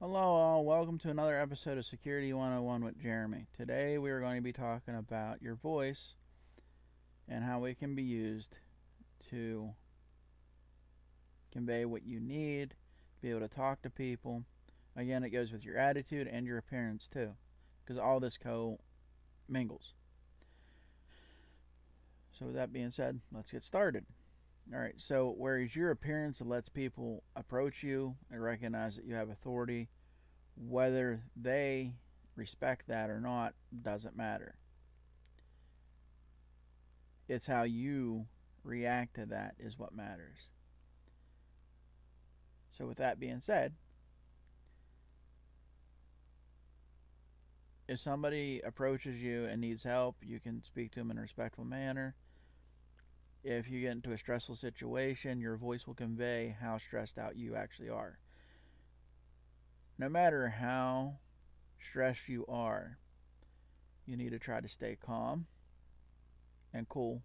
Hello, all. Welcome to another episode of Security 101 with Jeremy. Today, we are going to be talking about your voice and how it can be used to convey what you need, be able to talk to people. Again, it goes with your attitude and your appearance, too, because all this mingles. So, with that being said, let's get started. All right, so whereas your appearance lets people approach you and recognize that you have authority, whether they respect that or not doesn't matter. It's how you react to that is what matters. So, with that being said, if somebody approaches you and needs help, you can speak to them in a respectful manner. If you get into a stressful situation, your voice will convey how stressed out you actually are. No matter how stressed you are, you need to try to stay calm and cool.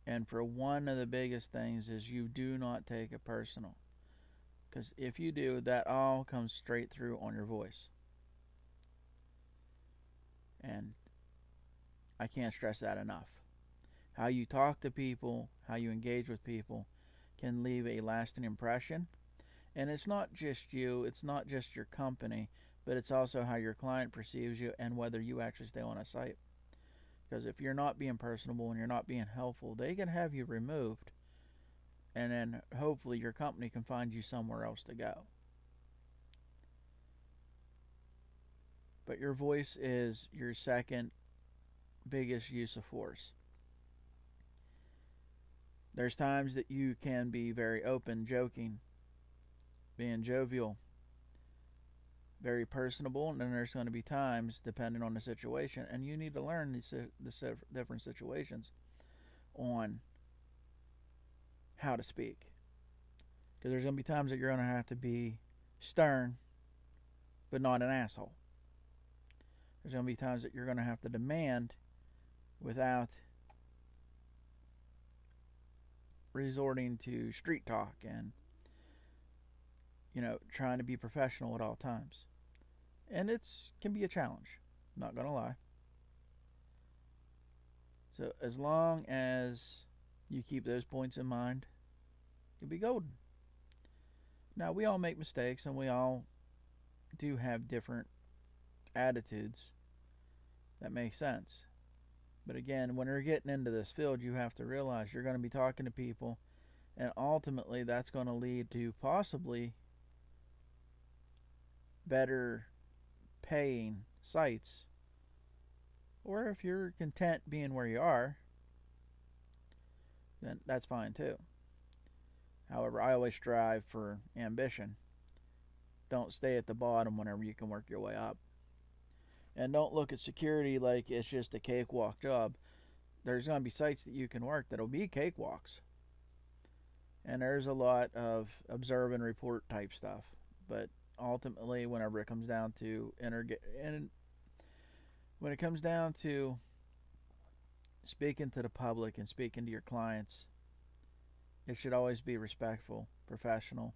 And for one of the biggest things is you do not take it personal. Because if you do, that all comes straight through on your voice. And I can't stress that enough. How you talk to people, how you engage with people can leave a lasting impression. And it's not just you, it's not just your company, but it's also how your client perceives you and whether you actually stay on a site. Because if you're not being personable and you're not being helpful, they can have you removed. And then hopefully your company can find you somewhere else to go. But your voice is your second biggest use of force. There's times that you can be very open, joking, being jovial, very personable, and then there's going to be times, depending on the situation, and you need to learn these different situations on how to speak. Because there's going to be times that you're going to have to be stern, but not an asshole. There's going to be times that you're going to have to demand without resorting to street talk and trying to be professional at all times. And it's can be a challenge, not gonna lie. So as long as you keep those points in mind, you'll be golden. Now we all make mistakes and we all do have different attitudes. That makes sense. But again, when you're getting into this field, you have to realize you're going to be talking to people, and ultimately that's going to lead to possibly better paying sites. Or if you're content being where you are, then that's fine too. However, I always strive for ambition. Don't stay at the bottom whenever you can work your way up. And don't look at security like it's just a cakewalk job. There's going to be sites that you can work that'll be cakewalks. And there's a lot of observe and report type stuff. But ultimately, whenever it comes down to when it comes down to speaking to the public and speaking to your clients, it should always be respectful, professional.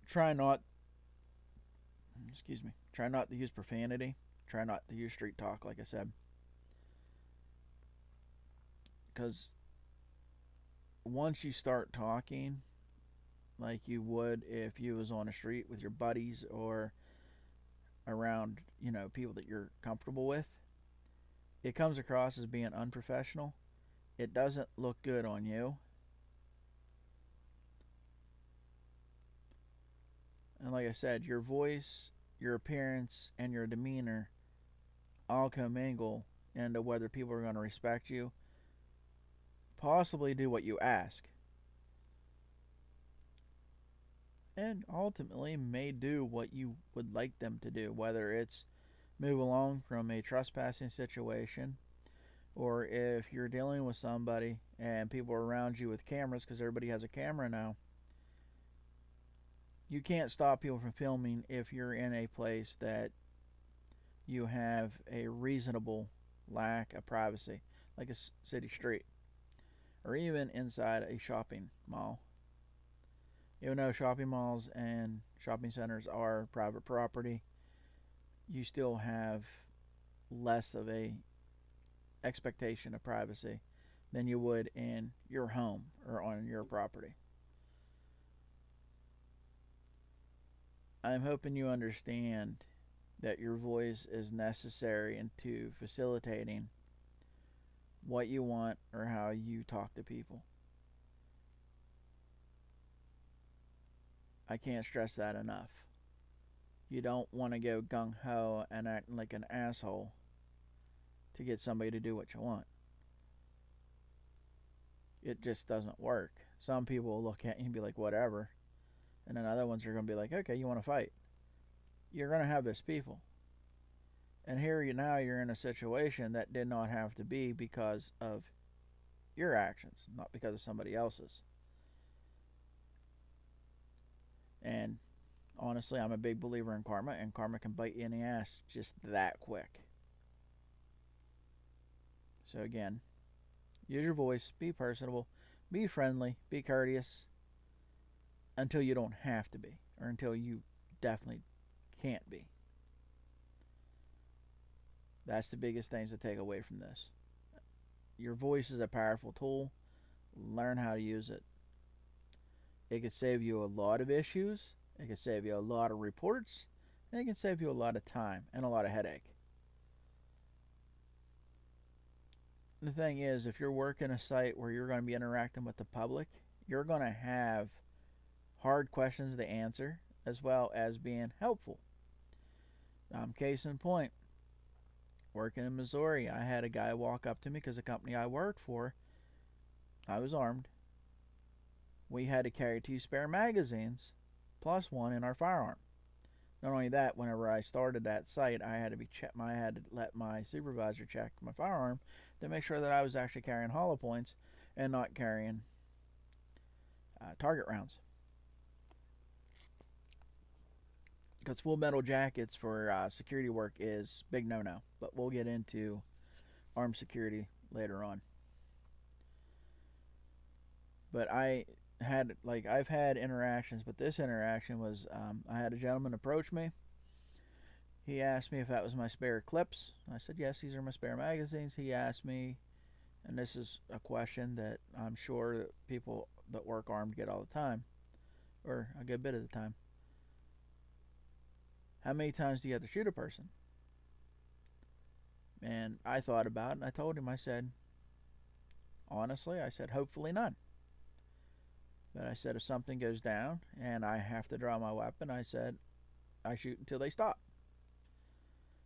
Try not, try not to use profanity. Try not to use street talk, like I said. Because once you start talking like you would if you was on a street with your buddies or around, people that you're comfortable with, it comes across as being unprofessional. It doesn't look good on you. And like I said, your voice, your appearance, and your demeanor all commingle into whether people are going to respect you, possibly do what you ask, and ultimately may do what you would like them to do, whether it's move along from a trespassing situation, or if you're dealing with somebody and people are around you with cameras because everybody has a camera now. You can't stop people from filming if you're in a place that you have a reasonable lack of privacy, like a city street, or even inside a shopping mall. Even though shopping malls and shopping centers are private property, you still have less of a expectation of privacy than you would in your home or on your property. I'm hoping you understand that your voice is necessary into facilitating what you want or how you talk to people. I can't stress that enough. You don't want to go gung ho and act like an asshole to get somebody to do what you want. It just doesn't work. Some people will look at you and be like, whatever. And then other ones are going to be like, okay, you want to fight. You're going to have those people. And here you now you're in a situation that did not have to be because of your actions, not because of somebody else's. And honestly, I'm a big believer in karma, and karma can bite you in the ass just that quick. So again, use your voice, be personable, be friendly, be courteous until you don't have to be, or until you definitely can't be. That's the biggest things to take away from this. Your voice is a powerful tool. Learn how to use it. It can save you a lot of issues. It can save you a lot of reports. And it can save you a lot of time and a lot of headache. The thing is, if you're working a site where you're going to be interacting with the public, you're going to have hard questions to answer as well as being helpful. Case in point, working in Missouri, I had a guy walk up to me because the company I worked for, I was armed. We had to carry 2 spare magazines plus 1 in our firearm. Not only that, whenever I started that site, I had to let my supervisor check my firearm to make sure that I was actually carrying hollow points and not carrying target rounds. Because full metal jackets for security work is big no-no, but we'll get into armed security later on. But I've had interactions, but this interaction was I had a gentleman approach me. He asked me if that was my spare clips. I said, yes, these are my spare magazines. He asked me, and this is a question that I'm sure that people that work armed get all the time, or a good bit of the time. How many times do you have to shoot a person? And I thought about it, and I told him, I said, honestly, I said, hopefully none. But I said, if something goes down and I have to draw my weapon, I said, I shoot until they stop.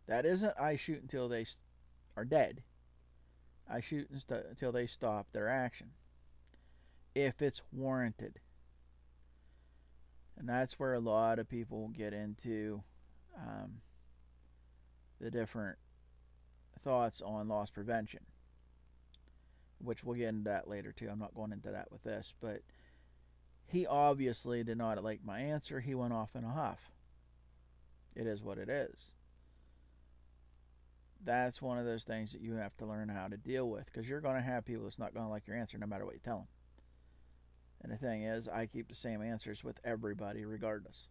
That isn't I shoot until they are dead. I shoot until they stop their action. If it's warranted. And that's where a lot of people get into the different thoughts on loss prevention, which we'll get into that later too. I'm not going into that with this, but he obviously did not like my answer. He went off in a huff. It is what it is. That's one of those things that you have to learn how to deal with, because you're going to have people that's not going to like your answer no matter what you tell them. And the thing is, I keep the same answers with everybody regardless.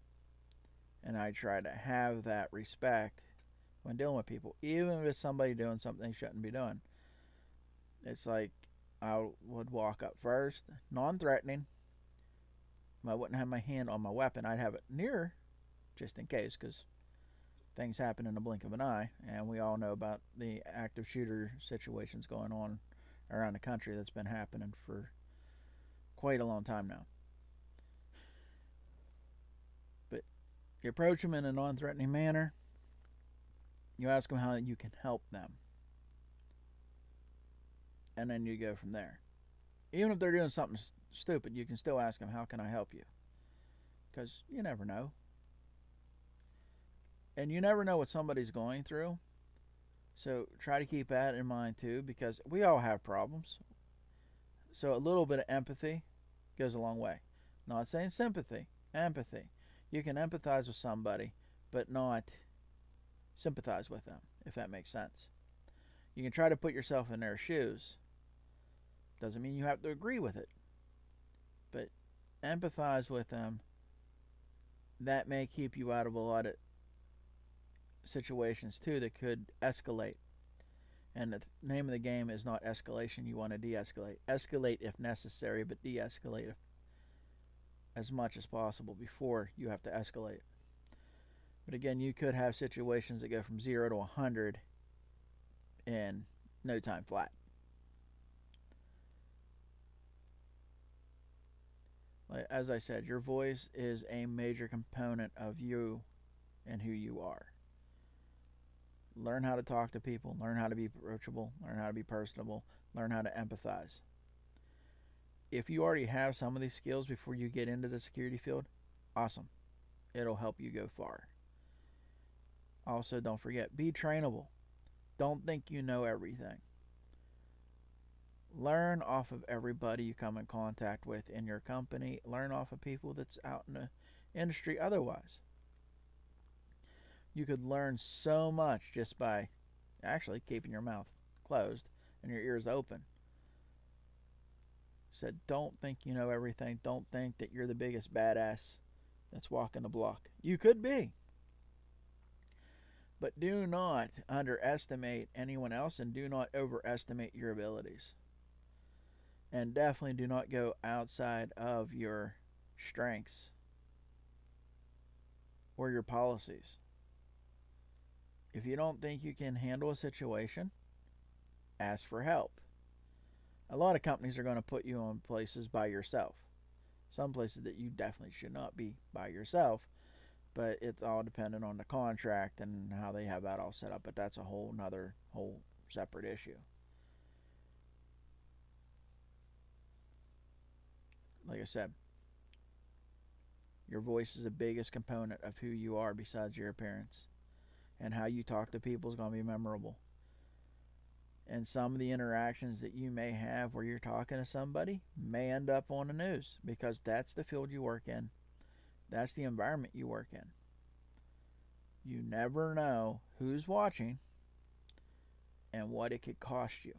And I try to have that respect when dealing with people, even if it's somebody doing something they shouldn't be doing. It's like I would walk up first, non-threatening. I wouldn't have my hand on my weapon. I'd have it near, just in case, because things happen in the blink of an eye, and we all know about the active shooter situations going on around the country that's been happening for quite a long time now. But you approach them in a non-threatening manner. You ask them how you can help them, and then you go from there. Even if they're doing something stupid, you can still ask them, how can I help you? Because you never know. And you never know what somebody's going through. So try to keep that in mind too, because we all have problems. So a little bit of empathy goes a long way. Not saying sympathy, empathy. You can empathize with somebody, but not sympathize with them, if that makes sense. You can try to put yourself in their shoes. Doesn't mean you have to agree with it. But empathize with them. That may keep you out of a lot of situations too that could escalate. And the name of the game is not escalation. You want to de-escalate. Escalate if necessary, but de-escalate as much as possible before you have to escalate. But again, you could have situations that go from 0 to 100 in no time flat. As I said, your voice is a major component of you and who you are. Learn how to talk to people, learn how to be approachable, learn how to be personable, learn how to empathize. If you already have some of these skills before you get into the security field, awesome. It'll help you go far. Also, don't forget, be trainable. Don't think you know everything. Learn off of everybody you come in contact with in your company. Learn off of people that's out in the industry otherwise. You could learn so much just by actually keeping your mouth closed and your ears open. Said, don't think you know everything. Don't think that you're the biggest badass that's walking the block. You could be. But do not underestimate anyone else and do not overestimate your abilities. And definitely do not go outside of your strengths or your policies. If you don't think you can handle a situation, ask for help. A lot of companies are going to put you on places by yourself. Some places that you definitely should not be by yourself, but it's all dependent on the contract and how they have that all set up. But that's a whole separate issue. Like I said, your voice is the biggest component of who you are besides your appearance. And how you talk to people is going to be memorable. And some of the interactions that you may have where you're talking to somebody may end up on the news because that's the field you work in. That's the environment you work in. You never know who's watching and what it could cost you.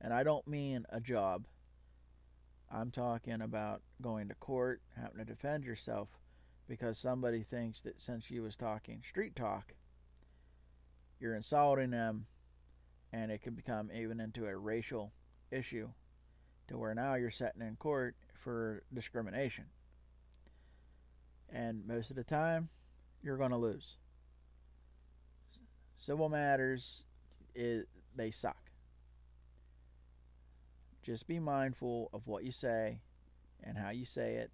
And I don't mean a job. I'm talking about going to court, having to defend yourself because somebody thinks that since you was talking street talk, you're insulting them, and it could become even into a racial issue to where now you're sitting in court for discrimination. And most of the time, you're going to lose. Civil matters, they suck. Just be mindful of what you say and how you say it.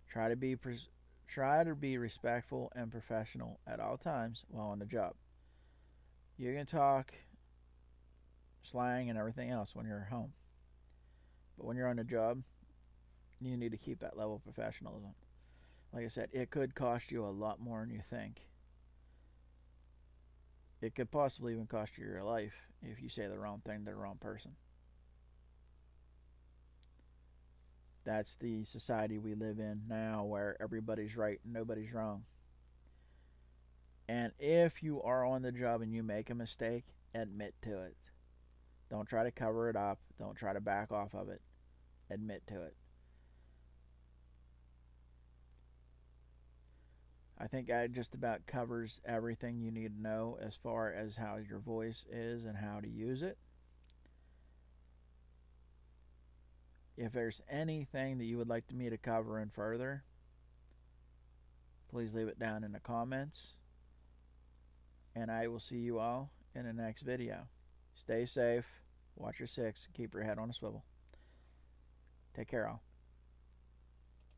Try to be respectful and professional at all times while on the job. You can talk slang and everything else when you're home. But when you're on the job, you need to keep that level of professionalism. Like I said, it could cost you a lot more than you think. It could possibly even cost you your life if you say the wrong thing to the wrong person. That's the society we live in now where everybody's right and nobody's wrong. And if you are on the job and you make a mistake, admit to it. Don't try to cover it up. Don't try to back off of it. Admit to it. I think that just about covers everything you need to know as far as how your voice is and how to use it. If there's anything that you would like me to cover in further, please leave it down in the comments. And I will see you all in the next video. Stay safe, watch your six, keep your head on a swivel. Take care, all.